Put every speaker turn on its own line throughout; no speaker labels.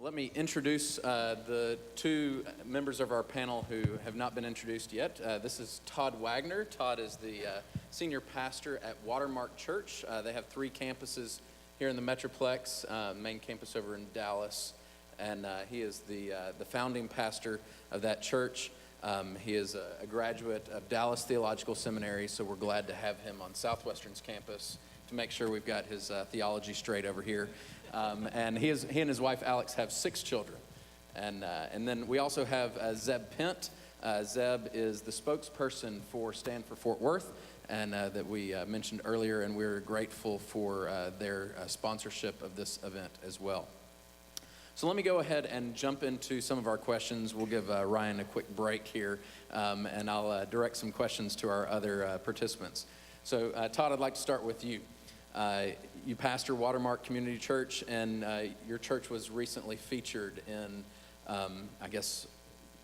Let me introduce the two members of our panel who have not been introduced yet. This is Todd Wagner. Todd is the senior pastor at Watermark Church. They have 3 campuses here in the Metroplex, main campus over in Dallas, and he is the founding pastor of that church. He is a graduate of Dallas Theological Seminary, so we're glad to have him on Southwestern's campus to make sure we've got his theology straight over here. And he and his wife Alex have 6 children, and then we also have Zeb Pent. Zeb is the spokesperson for Stand for Fort Worth, and that we mentioned earlier, and we're grateful for their sponsorship of this event as well. So let me go ahead and jump into some of our questions. We'll give Ryan a quick break here, and I'll direct some questions to our other participants. So Todd, I'd like to start with you. You pastor Watermark Community Church, and your church was recently featured in, I guess,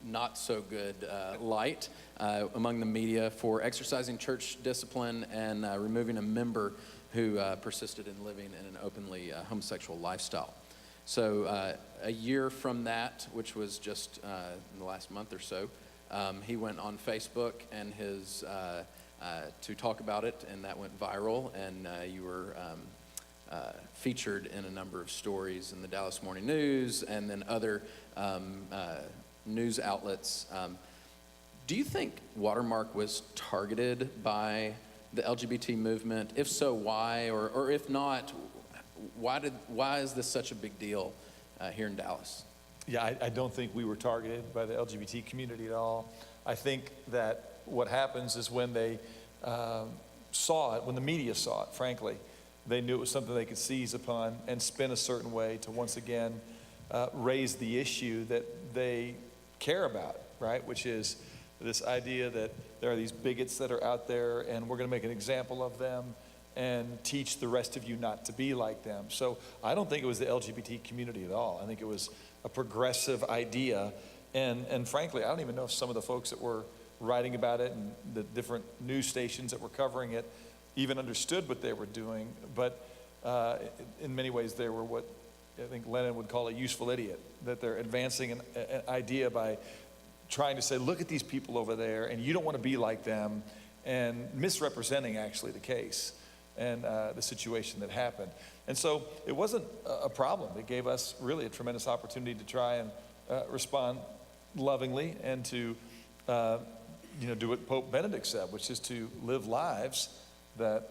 not so good light among the media for exercising church discipline and removing a member who persisted in living in an openly homosexual lifestyle. So a year from that, which was just in the last month or so, he went on Facebook and to talk about it, and that went viral, and you were featured in a number of stories in the Dallas Morning News and then other news outlets. Do you think Watermark was targeted by the LGBT movement? If so, why? Or if not, why is this such a big deal here in Dallas?
Yeah, I don't think we were targeted by the LGBT community at all. I think that what happens is when they saw it, when the media saw it, frankly, they knew it was something they could seize upon and spin a certain way to once again raise the issue that they care about, right? Which is this idea that there are these bigots that are out there, and we're going to make an example of them and teach the rest of you not to be like them. So I don't think it was the LGBT community at all. I think it was a progressive idea. And frankly, I don't even know if some of the folks that were writing about it and the different news stations that were covering it even understood what they were doing. But in many ways, they were what I think Lenin would call a useful idiot, that they're advancing an idea by trying to say, look at these people over there, and you don't want to be like them, and misrepresenting actually the case and the situation that happened. And so it wasn't a problem. It gave us really a tremendous opportunity to try and respond lovingly and to do what Pope Benedict said, which is to live lives that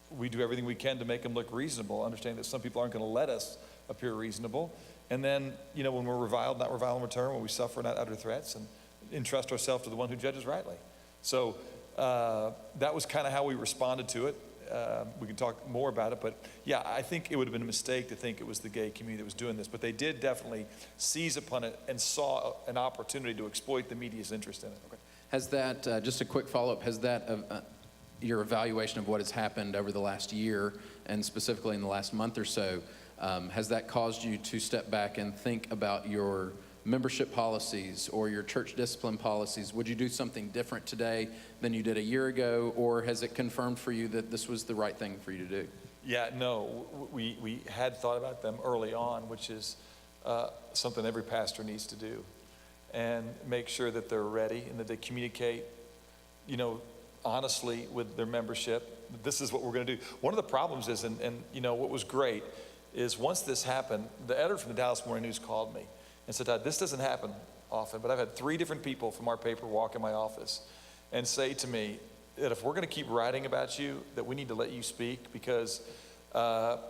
we do everything we can to make them look reasonable, understanding that some people aren't going to let us appear reasonable. And then, when we're reviled, not revile in return, when we suffer, not utter threats, and entrust ourselves to the one who judges rightly. So that was kind of how we responded to it. We can talk more about it, but yeah, I think it would have been a mistake to think it was the gay community that was doing this, but they did definitely seize upon it and saw an opportunity to exploit the media's interest in it.
Okay. Has that, just a quick follow-up, has that, your evaluation of what has happened over the last year, and specifically in the last month or so, has that caused you to step back and think about your membership policies or your church discipline policies? Would you do something different today than you did a year ago, or has it confirmed for you that this was the right thing for you to do?
Yeah, no, we had thought about them early on, which is something every pastor needs to do, and make sure that they're ready and that they communicate, honestly with their membership. This is what we're going to do. One of the problems is, and what was great is once this happened, the editor from the Dallas Morning News called me and said, Todd, this doesn't happen often, but I've had 3 different people from our paper walk in my office and say to me that if we're going to keep writing about you, that we need to let you speak, because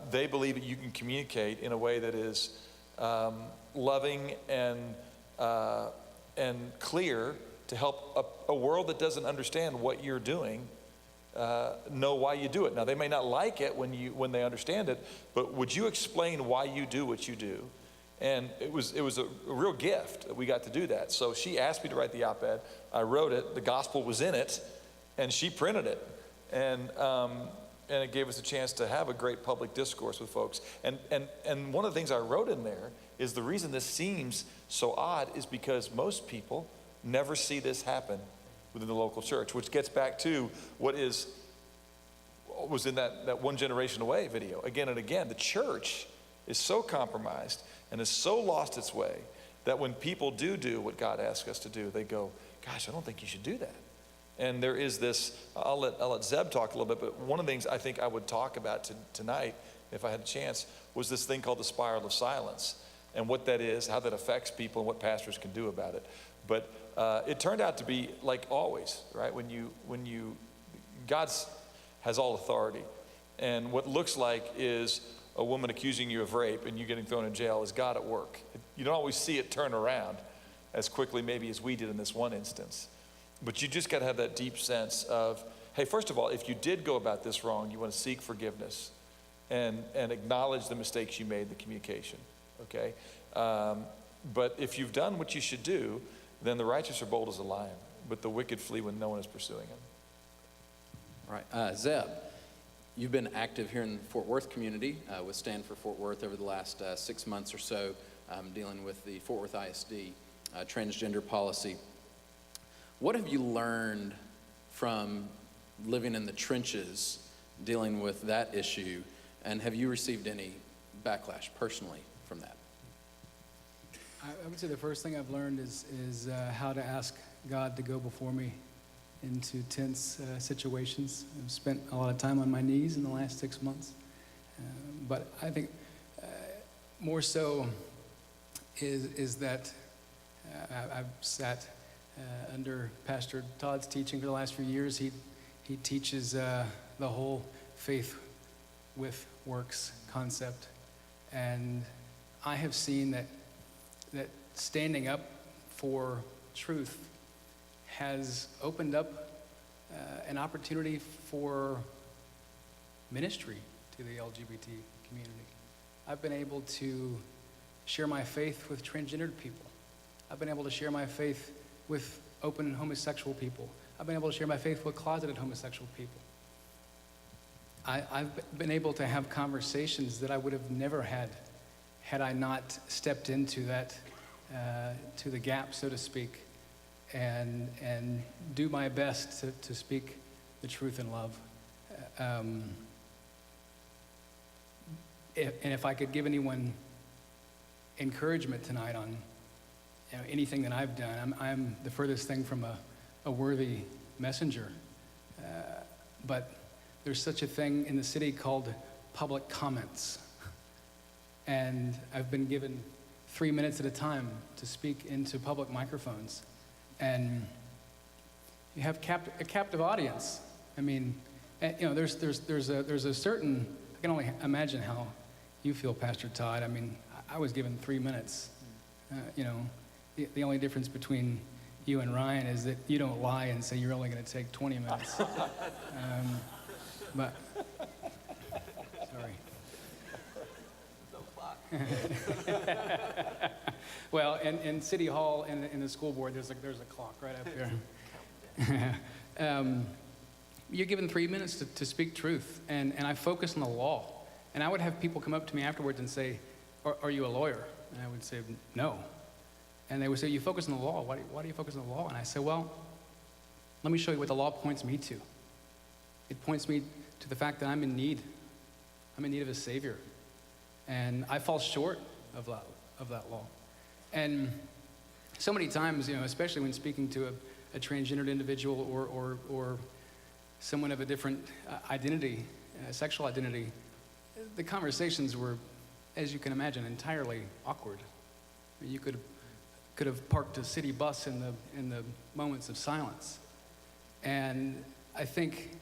they believe that you can communicate in a way that is loving and clear to help a world that doesn't understand what you're doing know why you do it. Now, they may not like it when they understand it, but would you explain why you do what you do? And it was a real gift that we got to do that. So she asked me to write the op-ed. I wrote it. The gospel was in it, and she printed it. And it gave us a chance to have a great public discourse with folks. And one of the things I wrote in there is the reason this seems so odd is because most people never see this happen within the local church, which gets back to what was in that One Generation Away video again and again. The church is so compromised and has so lost its way that when people do what God asks us to do, they go, gosh, I don't think you should do that. And there is this, I'll let Zeb talk a little bit, but one of the things I think I would talk about tonight, if I had a chance, was this thing called the spiral of silence, and what that is, how that affects people, and what pastors can do about it. But it turned out to be like always, right? God has all authority, and what looks like is a woman accusing you of rape and you getting thrown in jail is God at work. You don't always see it turn around as quickly maybe as we did in this one instance. But you just got to have that deep sense of, hey, first of all, if you did go about this wrong, you want to seek forgiveness and acknowledge the mistakes you made in the communication, okay? But if you've done what you should do, then the righteous are bold as a lion, but the wicked flee when no one is pursuing them.
All right, Zeb, you've been active here in the Fort Worth community with Stand for Fort Worth over the last 6 months or so, dealing with the Fort Worth ISD transgender policy. What have you learned from living in the trenches, dealing with that issue, and have you received any backlash personally from that?
I would say the first thing I've learned is how to ask God to go before me into tense situations. I've spent a lot of time on my knees in the last 6 months, but I think more so is that I've sat under Pastor Todd's teaching for the last few years. He teaches the whole faith with works concept, and I have seen that standing up for truth has opened up an opportunity for ministry to the LGBT community. I've been able to share my faith with transgendered people. I've been able to share my faith with open homosexual people. I've been able to share my faith with closeted homosexual people. I've been able to have conversations that I would have never had I not stepped into that, to the gap, so to speak, and do my best to speak the truth in love. And if I could give anyone encouragement tonight on anything that I've done, I'm the furthest thing from a worthy messenger. But there's such a thing in the city called public comments. And I've been given 3 minutes at a time to speak into public microphones. And you have a captive audience. I mean, there's a certain, I can only imagine how you feel, Pastor Todd. I mean, I was given 3 minutes. The only difference between you and Ryan is that you don't lie and say you're only going to take 20 minutes. But, sorry. Well, in City Hall and in the school board, there's a clock right up there. You're given 3 minutes to speak truth, and I focus on the law. And I would have people come up to me afterwards and say, are you a lawyer? And I would say, no. And they would say, you focus on the law. Why do you focus on the law? And I say, well, let me show you what the law points me to. It points me to the fact that I'm in need. I'm in need of a Savior. And I fall short of that law. And so many times, especially when speaking to a transgendered individual or someone of a different identity, sexual identity, the conversations were, as you can imagine, entirely awkward. You could have parked a city bus in the moments of silence. And I think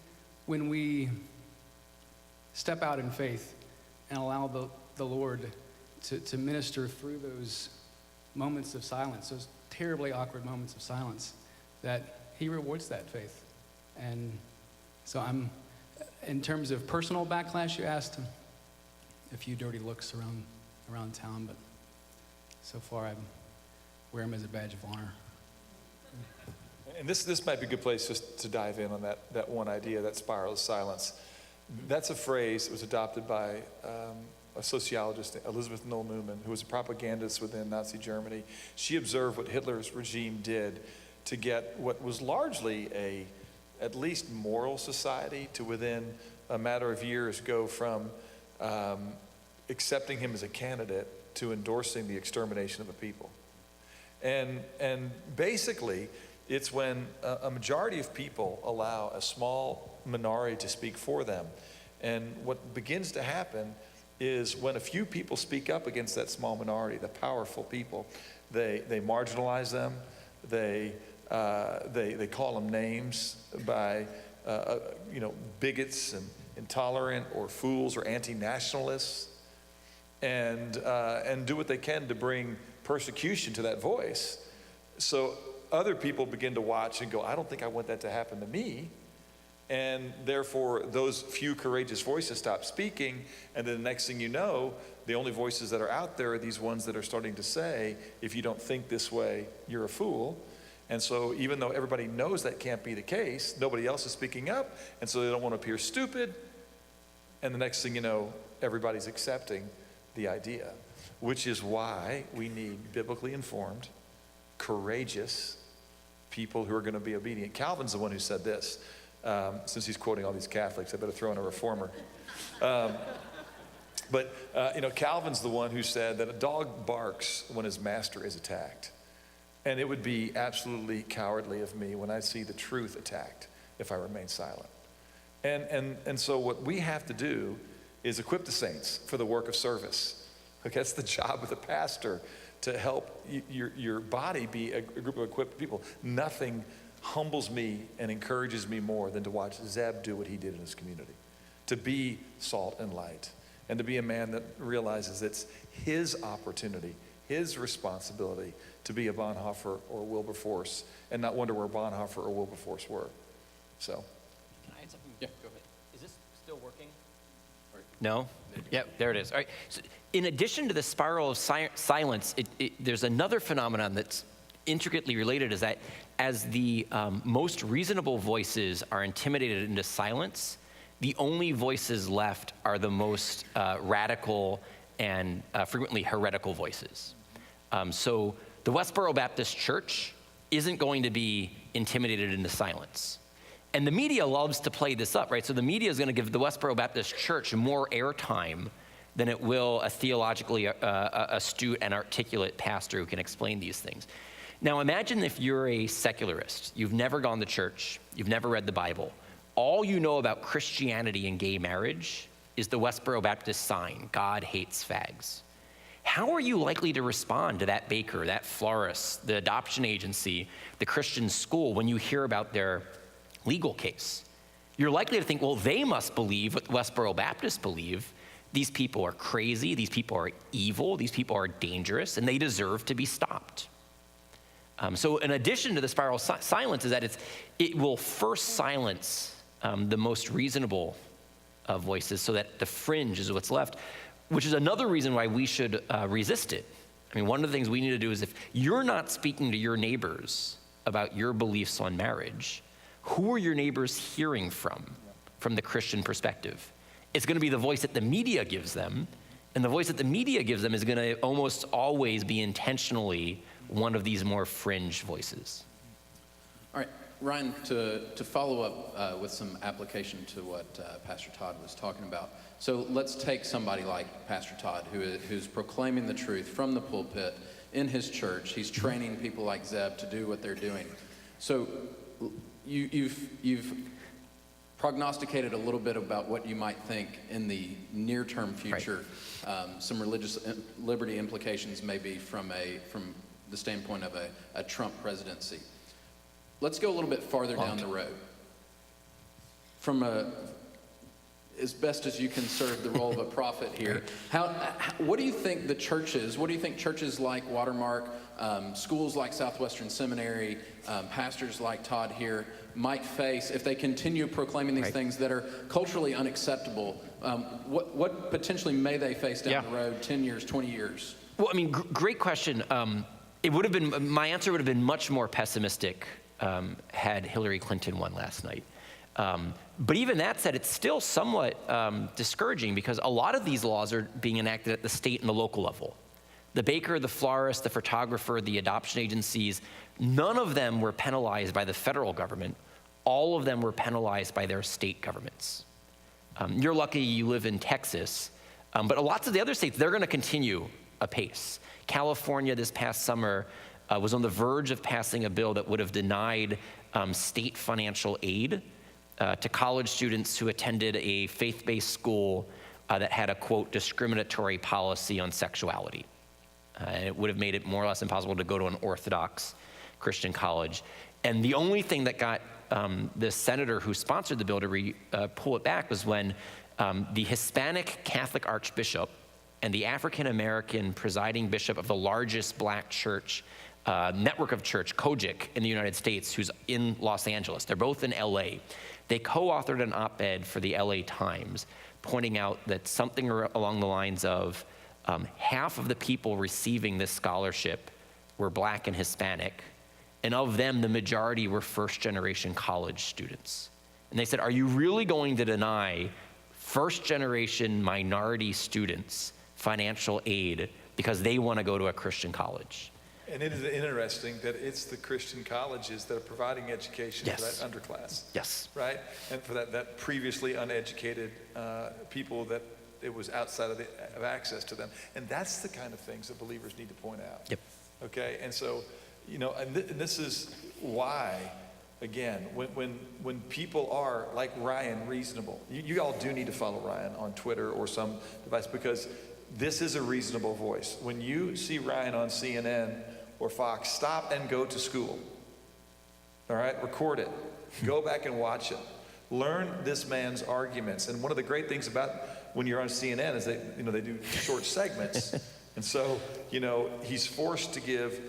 when we step out in faith and allow the Lord to minister through those moments of silence, those terribly awkward moments of silence, that he rewards that faith. And so in terms of personal backlash, you asked, a few dirty looks around town, but so far I wear them as a badge of honor.
And this might be a good place just to dive in on that one idea, that spiral of silence. That's a phrase that was adopted by a sociologist, Elizabeth Noel Newman, who was a propagandist within Nazi Germany. She observed what Hitler's regime did to get what was largely a at least moral society to within a matter of years go from accepting him as a candidate to endorsing the extermination of a people. And basically, it's when a majority of people allow a small minority to speak for them. And what begins to happen is when a few people speak up against that small minority, the powerful people, they marginalize them, they call them names by bigots and intolerant or fools or anti-nationalists, and do what they can to bring persecution to that voice. So other people begin to watch and go, I don't think I want that to happen to me. And therefore, those few courageous voices stop speaking, and then the next thing you know, the only voices that are out there are these ones that are starting to say, if you don't think this way, you're a fool. And so even though everybody knows that can't be the case, nobody else is speaking up, and so they don't want to appear stupid. And the next thing you know, everybody's accepting the idea, which is why we need biblically informed, courageous people who are going to be obedient. Calvin's the one who said this. Since he's quoting all these Catholics, I better throw in a reformer. But Calvin's the one who said that a dog barks when his master is attacked. And it would be absolutely cowardly of me when I see the truth attacked if I remain silent. And so what we have to do is equip the saints for the work of service. Okay, that's the job of the pastor, to help your body be a group of equipped people. Nothing humbles me and encourages me more than to watch Zeb do what he did in his community, to be salt and light, and to be a man that realizes it's his opportunity, his responsibility to be a Bonhoeffer or Wilberforce, and not wonder where Bonhoeffer or Wilberforce were. So.
Can I add something?
Yeah, go ahead.
Is this still working? No? Yep, there it is. All right. So in addition to the spiral of silence, there's another phenomenon that's intricately related, is that as the most reasonable voices are intimidated into silence, the only voices left are the most radical and frequently heretical voices. So the Westboro Baptist Church isn't going to be intimidated into silence. And the media loves to play this up, right? So the media is going to give the Westboro Baptist Church more airtime than it will a theologically astute and articulate pastor who can explain these things. Now imagine if you're a secularist. You've never gone to church. You've never read the Bible. All you know about Christianity and gay marriage is the Westboro Baptist sign, God hates fags. How are you likely to respond to that baker, that florist, the adoption agency, the Christian school when you hear about their legal case? You're likely to think, well, they must believe what Westboro Baptists believe. These people are crazy, these people are evil, these people are dangerous, and they deserve to be stopped. So in addition to the spiral silence is that it will first silence the most reasonable voices so that the fringe is what's left, which is another reason why we should resist it. I mean, one of the things we need to do is, if you're not speaking to your neighbors about your beliefs on marriage, who are your neighbors hearing from the Christian perspective? It's going to be the voice that the media gives them, and the voice that the media gives them is going to almost always be intentionally one of these more fringe voices.
All right, Ryan, to follow up with some application to what Pastor Todd was talking about. So let's take somebody like Pastor Todd, who's proclaiming the truth from the pulpit in his church. He's training people like Zeb to do what they're doing. So you've prognosticated a little bit about what you might think in the near-term future, right. Some religious liberty implications maybe from the standpoint of a Trump presidency. Let's go a little bit farther down the road. From as best as you can serve the role of a prophet here, what do you think churches like Watermark, schools like Southwestern Seminary, pastors like Todd here might face if they continue proclaiming these things that are culturally unacceptable? What potentially may they face down the road, 10 years, 20 years?
Well, I mean, great question. My answer would have been much more pessimistic had Hillary Clinton won last night. But even that said, it's still somewhat discouraging, because a lot of these laws are being enacted at the state and the local level. The baker, the florist, the photographer, the adoption agencies, none of them were penalized by the federal government. All of them were penalized by their state governments. You're lucky you live in Texas, but lots of the other states, they're going to continue apace. California this past summer was on the verge of passing a bill that would have denied state financial aid to college students who attended a faith-based school that had a, quote, discriminatory policy on sexuality. And it would have made it more or less impossible to go to an Orthodox Christian college. And the only thing that got the senator who sponsored the bill to pull it back was when the Hispanic Catholic Archbishop and the African-American presiding bishop of the largest black church, network of church, Kojic, in the United States, who's in Los Angeles. They're both in LA. They co-authored an op-ed for the LA Times pointing out that something along the lines of half of the people receiving this scholarship were black and Hispanic, and of them, the majority were first-generation college students. And they said, are you really going to deny first-generation minority students financial aid because they want to go to a Christian college?
And it is interesting that it's the Christian colleges that are providing education for that underclass.
Yes.
Right? And for that previously uneducated people that it was outside of access to them. And that's the kind of things that believers need to point out.
Yep.
Okay? And so, you know, and this is why, again, when people are, like Ryan, reasonable, you all do need to follow Ryan on Twitter or some device, because this is a reasonable voice. When you see Ryan on CNN or Fox, stop and go to school. All right? Record it. Go back and watch it. Learn this man's arguments. And one of the great things about when you're on CNN is they do short segments. And so, you know, he's forced to give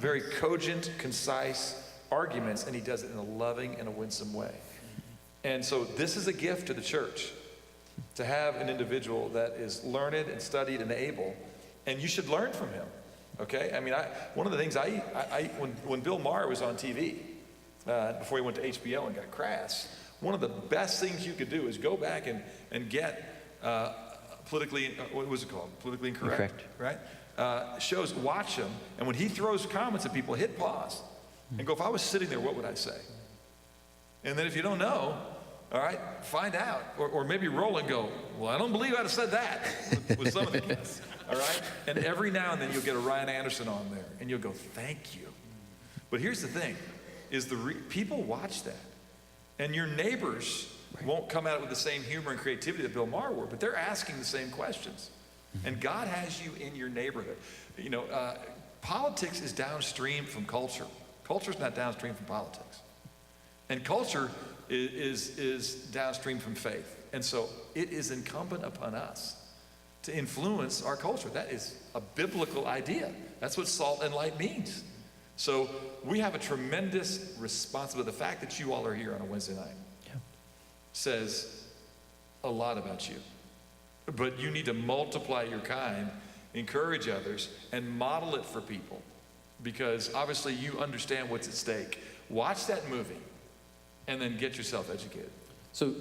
very cogent, concise arguments, and he does it in a loving and a winsome way. And so this is a gift to the church, to have an individual that is learned and studied and able, and you should learn from him. Okay? I mean, one of the things when Bill Maher was on TV, before he went to HBO and got crass, one of the best things you could do is go back and get politically, what was it called? Politically incorrect. Right? Shows, watch him, and when he throws comments at people, hit pause and go, if I was sitting there, what would I say? And then if you don't know, all right, find out. Or maybe roll and go, well, I don't believe I'd have said that with some of the kids. All right? And every now and then you'll get a Ryan Anderson on there, and you'll go, thank you. But here's the thing, is people watch that. And your neighbors won't come at it with the same humor and creativity that Bill Maher were, but they're asking the same questions. And God has you in your neighborhood. You know, politics is downstream from culture. Culture's not downstream from politics. And culture is downstream from faith. And so it is incumbent upon us to influence our culture. That is a biblical idea. That's what salt and light means. So we have a tremendous responsibility. The fact that you all are here on a Wednesday night says a lot about you. But you need to multiply your kind, encourage others, and model it for people. Because obviously you understand what's at stake. Watch that movie and then get yourself educated.
So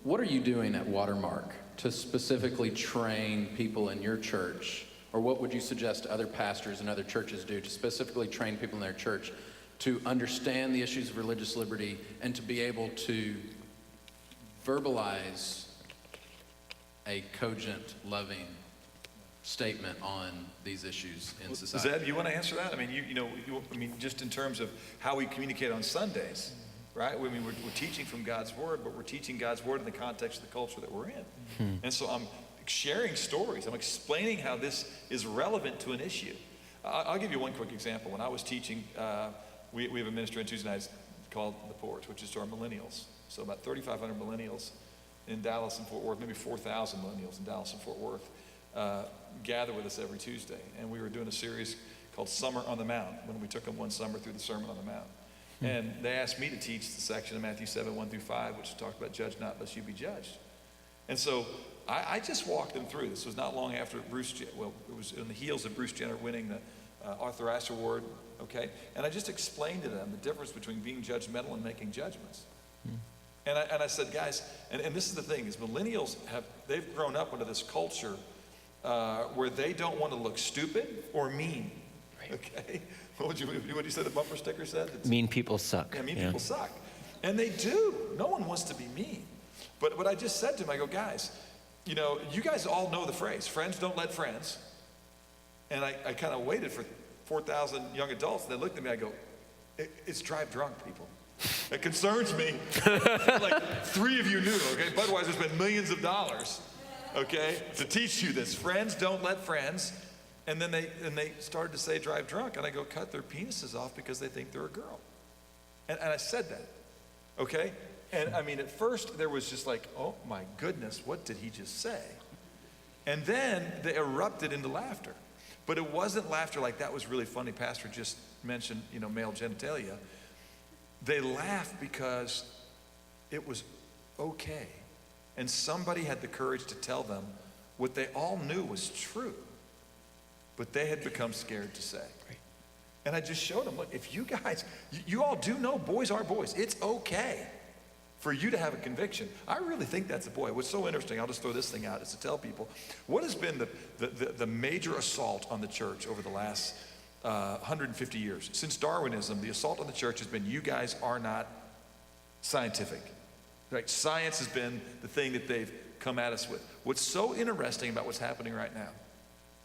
what are you doing at Watermark to specifically train people in your church? Or what would you suggest other pastors and other churches do to specifically train people in their church to understand the issues of religious liberty and to be able to verbalize a cogent, loving statement on these issues in society?
Zeb, you want to answer that? I mean, I mean, just in terms of how we communicate on Sundays, right? I mean, we're teaching from God's Word, but we're teaching God's Word in the context of the culture that we're in. And so I'm sharing stories. I'm explaining how this is relevant to an issue. I'll give you one quick example. When I was teaching, we have a ministry on Tuesday nights called The Porch, which is to our millennials. So about 3,500 millennials in Dallas and Fort Worth, maybe 4,000 millennials in Dallas and Fort Worth, gather with us every Tuesday. And we were doing a series called Summer on the Mount, when we took them one summer through the Sermon on the Mount. And they asked me to teach the section of Matthew 7, 1 through 5, which talked about judge not lest you be judged. And so I just walked them through. This was not long after it was in the heels of Bruce Jenner winning the Arthur Ashe Award, okay? And I just explained to them the difference between being judgmental and making judgments. And I said, guys, and this is the thing, is millennials they've grown up into this culture where they don't want to look stupid or mean, okay? What you say the bumper sticker said?
Mean people suck.
Yeah, mean people suck. And they do. No one wants to be mean. But what I just said to them, I go, guys, you know, you guys all know the phrase, friends don't let friends. And I kind of waited for 4,000 young adults, and they looked at me, I go, it's drive drunk, people. It concerns me. Like 3 of you knew, okay? Budweiser spent millions of dollars, okay, to teach you this. Friends don't let friends. And then they started to say drive drunk, and I go, cut their penises off because they think they're a girl. And I said that, okay? And I mean, at first there was just like, oh my goodness, what did he just say? And then they erupted into laughter. But it wasn't laughter like that was really funny. Pastor just mentioned, you know, male genitalia. They laughed because it was okay. And somebody had the courage to tell them what they all knew was true, but they had become scared to say.
Right.
And I just showed them, look, if you guys, you all do know boys are boys. It's okay for you to have a conviction. I really think that's a boy. What's so interesting, I'll just throw this thing out, is to tell people, what has been the major assault on the church over the last 150 years? Since Darwinism, the assault on the church has been, you guys are not scientific. Right? Science has been the thing that they've come at us with. What's so interesting about what's happening right now,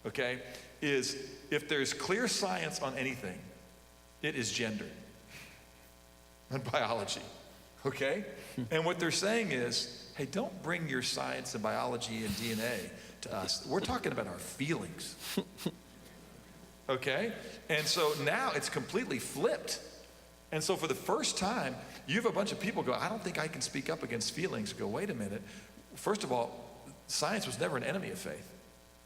okay, is if there's clear science on anything, it is gender and biology, okay? And what they're saying is, hey, don't bring your science and biology and DNA to us. We're talking about our feelings, okay? And so now it's completely flipped. And so for the first time, you have a bunch of people go, I don't think I can speak up against feelings. Go, wait a minute. First of all, science was never an enemy of faith.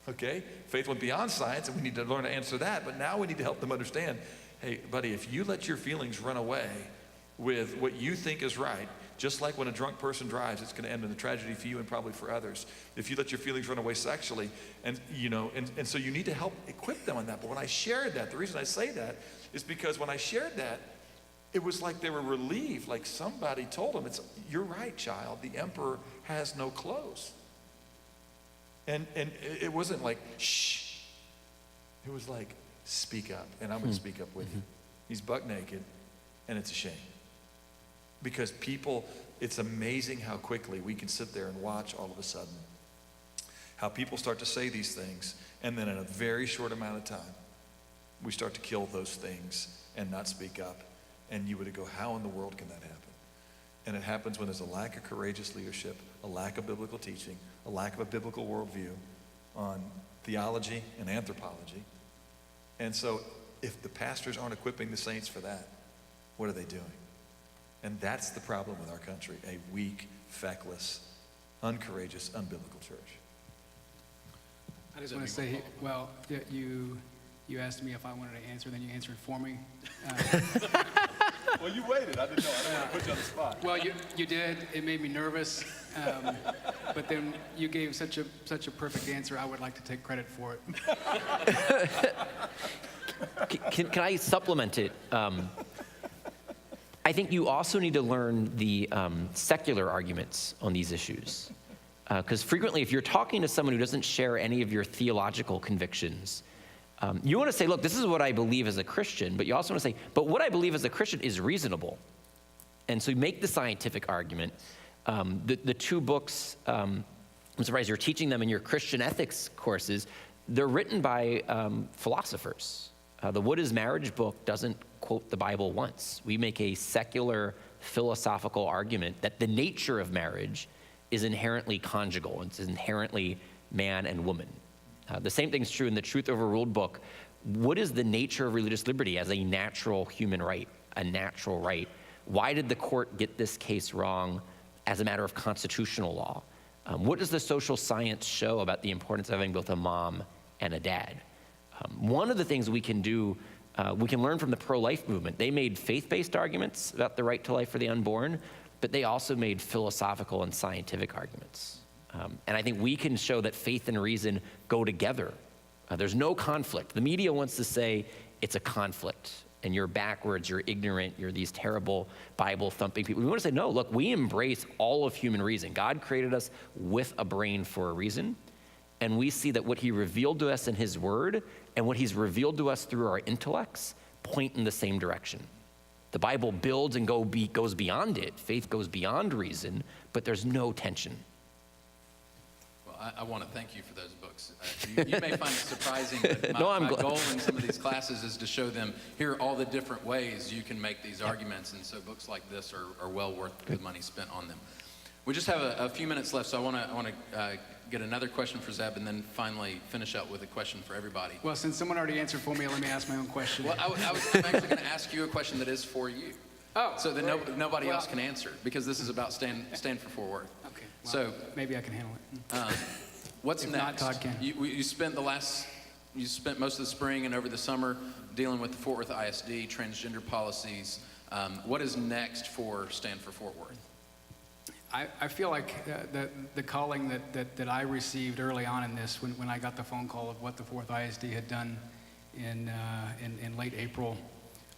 Okay? Faith went beyond science, and we need to learn to answer that. But now we need to help them understand, hey, buddy, if you let your feelings run away with what you think is right, just like when a drunk person drives, it's going to end in a tragedy for you and probably for others. If you let your feelings run away sexually, and you know, and so you need to help equip them on that. But when I shared that, the reason I say that is because when I shared that, it was like they were relieved, like somebody told them, you're right, child, the emperor has no clothes. And it wasn't like, shh. It was like, speak up, and I'm going to speak up with you. He's buck naked, and it's a shame. Because people, it's amazing how quickly we can sit there and watch all of a sudden how people start to say these things, and then in a very short amount of time, we start to kill those things and not speak up. And you would go, how in the world can that happen? And it happens when there's a lack of courageous leadership, a lack of biblical teaching, a lack of a biblical worldview on theology and anthropology. And so if the pastors aren't equipping the saints for that, what are they doing? And that's the problem with our country, a weak, feckless, uncourageous, unbiblical church.
I just want to say, well, you asked me if I wanted to answer, then you answered for me.
Well, you waited. I didn't know. I didn't want to put you on the spot.
Well, you did. It made me nervous. But then you gave such a perfect answer, I would like to take credit for it.
Can I supplement it? I think you also need to learn the secular arguments on these issues. Because frequently, if you're talking to someone who doesn't share any of your theological convictions, you want to say, look, this is what I believe as a Christian, but you also want to say, but what I believe as a Christian is reasonable. And so you make the scientific argument. The 2 books, I'm surprised you're teaching them in your Christian ethics courses, they're written by philosophers. The What is Marriage book doesn't quote the Bible once. We make a secular philosophical argument that the nature of marriage is inherently conjugal. It's inherently man and woman. The same thing's true in the Truth Overruled book. What is the nature of religious liberty as a natural human right, a natural right? Why did the court get this case wrong as a matter of constitutional law? What does the social science show about the importance of having both a mom and a dad? One of the things we can do, we can learn from the pro-life movement. They made faith-based arguments about the right to life for the unborn, but they also made philosophical and scientific arguments. And I think we can show that faith and reason go together. There's no conflict. The media wants to say it's a conflict, and you're backwards, you're ignorant, you're these terrible Bible-thumping people. We want to say, no, look, we embrace all of human reason. God created us with a brain for a reason, and we see that what he revealed to us in his word and what he's revealed to us through our intellects point in the same direction. The Bible builds and goes beyond it. Faith goes beyond reason, but there's no tension.
Well, I want to thank you for those books. You may find it surprising, but
No, I'm
my
glad.
goal in some of these classes is to show them, here are all the different ways you can make these arguments, and so books like this are well worth the money spent on them. We just have a few minutes left, so I want to get another question for Zeb, and then finally finish out with a question for everybody.
Well, since someone already answered for me, let me ask my own question.
Well, I'm actually going to ask you a question that is for you.
Oh,
so that
great.
nobody
Well,
else can answer, because this is about stand for Fort Worth.
Okay. Well,
So
maybe I can handle it.
what's
If
next?
not, Todd can.
You spent most of the spring and over the summer dealing with the Fort Worth ISD, transgender policies. What is next for Stand for Fort Worth?
I feel like the calling that I received early on in this, when I got the phone call of what the Fourth ISD had done in late April,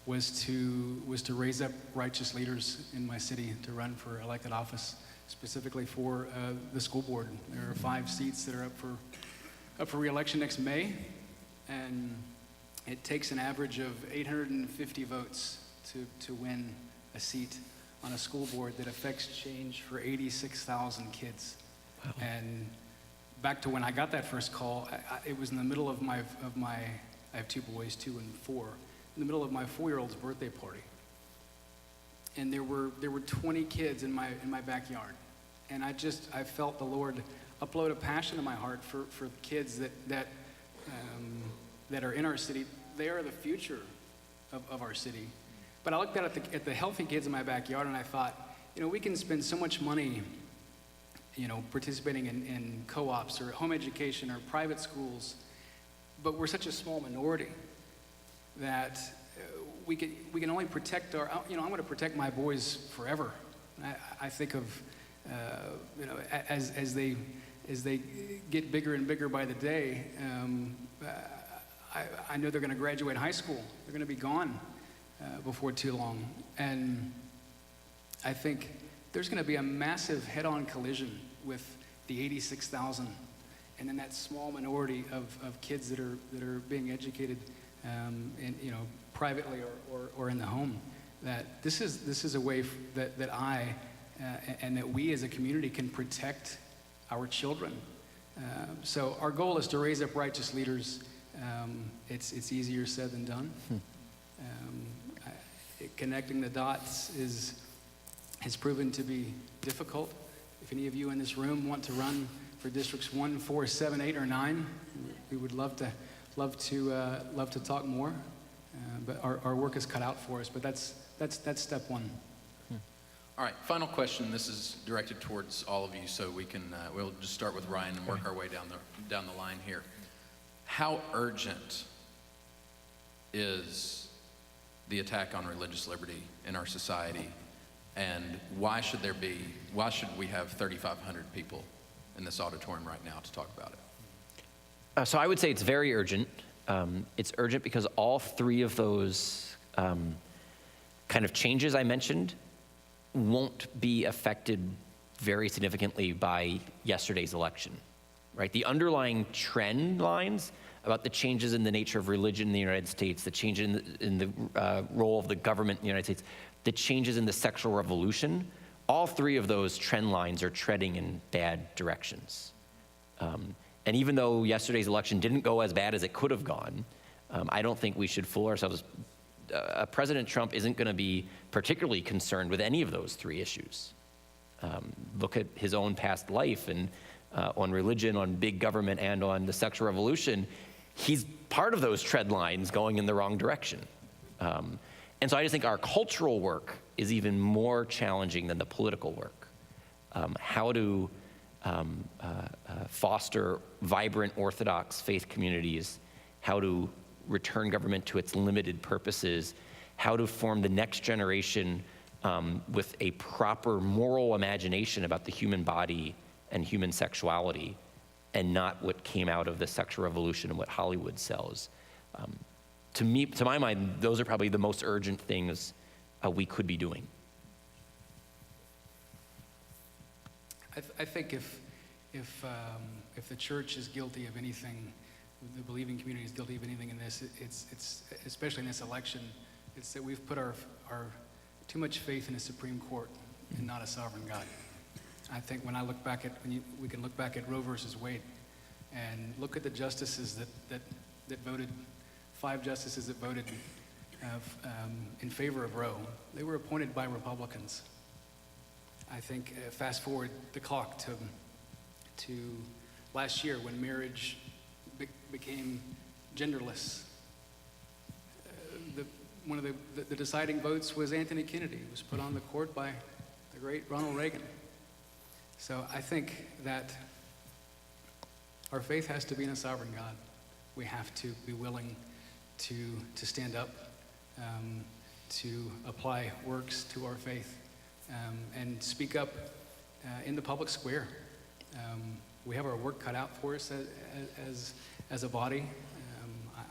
was to raise up righteous leaders in my city to run for elected office, specifically for the school board. There are 5 seats that are up for re-election next May, and it takes an average of 850 votes to win a seat on a school board that affects change for 86,000 kids. Wow. And back to when I got that first call, it was in the middle of my, I have 2 boys, 2 and 4, in the middle of my 4-year-old's birthday party. And there were 20 kids in my backyard. And I felt the Lord upload a passion in my heart for the kids that are in our city. They are the future of our city. But I looked at the healthy kids in my backyard, and I thought, we can spend so much money, participating in co-ops or home education or private schools, but we're such a small minority that we can only protect our. I'm going to protect my boys forever. I think of, as they get bigger and bigger by the day. I know they're going to graduate high school. They're going to be gone before too long. And I think there's going to be a massive head-on collision with the 86,000 and then that small minority of kids that are being educated privately or in the home. That this is a way that I and that we as a community can protect our children. So our goal is to raise up righteous leaders. It's easier said than done. Connecting the dots has proven to be difficult. If any of you in this room want to run for districts 1, 4, 7, 8, or 9, we would love to talk more. But our work is cut out for us. But that's step 1.
All right, final question. This is directed towards all of you, so we'll just start with Ryan and work our way down the line here. How urgent is the attack on religious liberty in our society, and why should we have 3,500 people in this auditorium right now to talk about it?
So I would say it's very urgent. It's urgent because all 3 of those kind of changes I mentioned won't be affected very significantly by yesterday's election, right? The underlying trend lines about the changes in the nature of religion in the United States, the change in the role of the government in the United States, the changes in the sexual revolution, all 3 of those trend lines are treading in bad directions. And even though yesterday's election didn't go as bad as it could have gone, I don't think we should fool ourselves. President Trump isn't going to be particularly concerned with any of those 3 issues. Look at his own past life and on religion, on big government, and on the sexual revolution. He's part of those tread lines going in the wrong direction. And so I just think our cultural work is even more challenging than the political work. How to foster vibrant Orthodox faith communities, how to return government to its limited purposes, how to form the next generation with a proper moral imagination about the human body and human sexuality, and not what came out of the sexual revolution and what Hollywood sells. To my mind, those are probably the most urgent things we could be doing.
I think if the church is guilty of anything, the believing community is guilty of anything in this, it's especially in this election, it's that we've put our too much faith in a Supreme Court and not a sovereign God. I think when I look back at, we can look back at Roe versus Wade and look at the justices that voted, 5 justices that voted in favor of Roe. They were appointed by Republicans. I think fast forward the clock to last year when marriage became genderless. One of the deciding votes was Anthony Kennedy. It was put on the court by the great Ronald Reagan. So I think that our faith has to be in a sovereign God. We have to be willing to stand up, to apply works to our faith, and speak up in the public square. We have our work cut out for us as a body.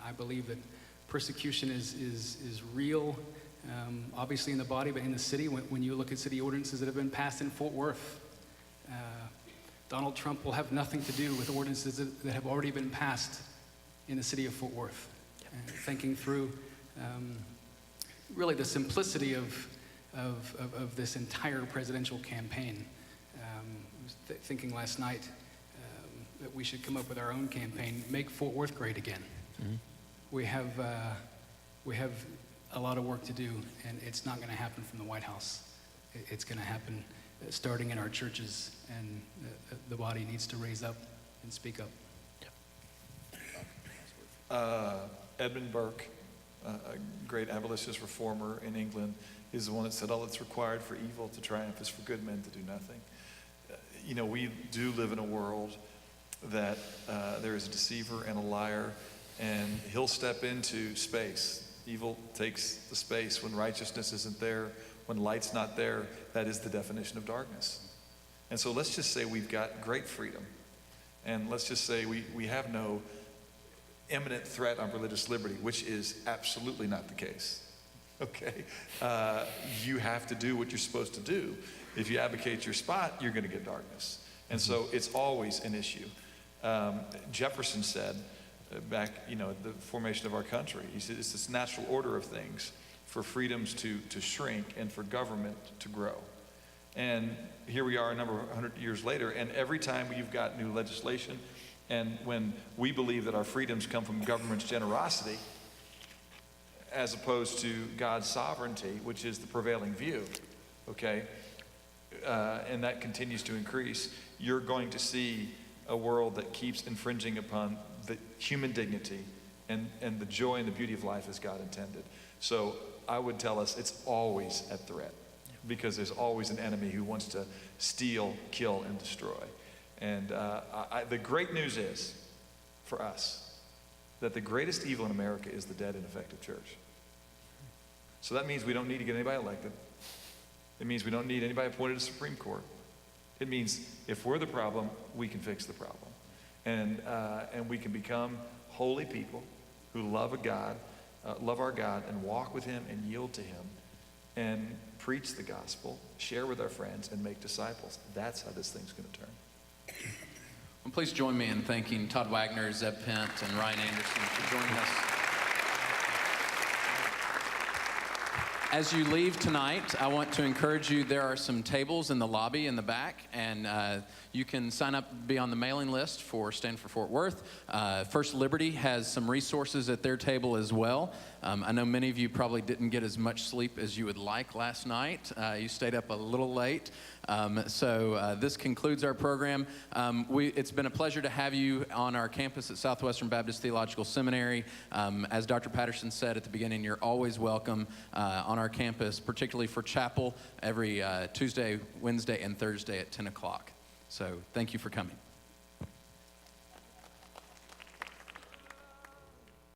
I believe that persecution is real, obviously in the body, but in the city. When you look at city ordinances that have been passed in Fort Worth, Donald Trump will have nothing to do with ordinances that have already been passed in the city of Fort Worth. Thinking through really the simplicity of this entire presidential campaign. I was thinking last night that we should come up with our own campaign, make Fort Worth great again. Mm-hmm. We have a lot of work to do, and it's not going to happen from the White House. It's going to happen starting in our churches, and the body needs to raise up and speak up.
Edmund Burke, a great abolitionist reformer in England, is the one that said, all that's required for evil to triumph is for good men to do nothing. We do live in a world that there is a deceiver and a liar, and he'll step into space. Evil takes the space when righteousness isn't there, when light's not there. That is the definition of darkness. And so let's just say we've got great freedom, and let's just say we have no imminent threat on religious liberty, which is absolutely not the case. Okay? You have to do what you're supposed to do. If you abdicate your spot, you're going to get darkness. And so it's always an issue. Jefferson said, back, at the formation of our country, he said it's this natural order of things for freedoms to shrink and for government to grow. And here we are a number of 100 years later, and every time you've got new legislation, and when we believe that our freedoms come from government's generosity, as opposed to God's sovereignty, which is the prevailing view, okay, and that continues to increase, you're going to see a world that keeps infringing upon the human dignity and the joy and the beauty of life as God intended. So I would tell us it's always at threat, because there's always an enemy who wants to steal, kill, and destroy. And the great news is, for us, that the greatest evil in America is the dead and effective church. So that means we don't need to get anybody elected. It means we don't need anybody appointed to the Supreme Court. It means if we're the problem, we can fix the problem. And we can become holy people who love our God, and walk with him and yield to him and preach the gospel, share with our friends, and make disciples. That's how this thing's going to turn.
Well, please join me in thanking Todd Wagner, Zeb Pent, and Ryan Anderson for joining us. As you leave tonight, I want to encourage you, there are some tables in the lobby in the back, and you can sign up, be on the mailing list for Stand for Fort Worth. First Liberty has some resources at their table as well. I know many of you probably didn't get as much sleep as you would like last night. You stayed up a little late. So this concludes our program. It's been a pleasure to have you on our campus at Southwestern Baptist Theological Seminary. As Dr. Patterson said at the beginning, you're always welcome on our campus, particularly for chapel every Tuesday, Wednesday, and Thursday at 10 o'clock. So thank you for coming.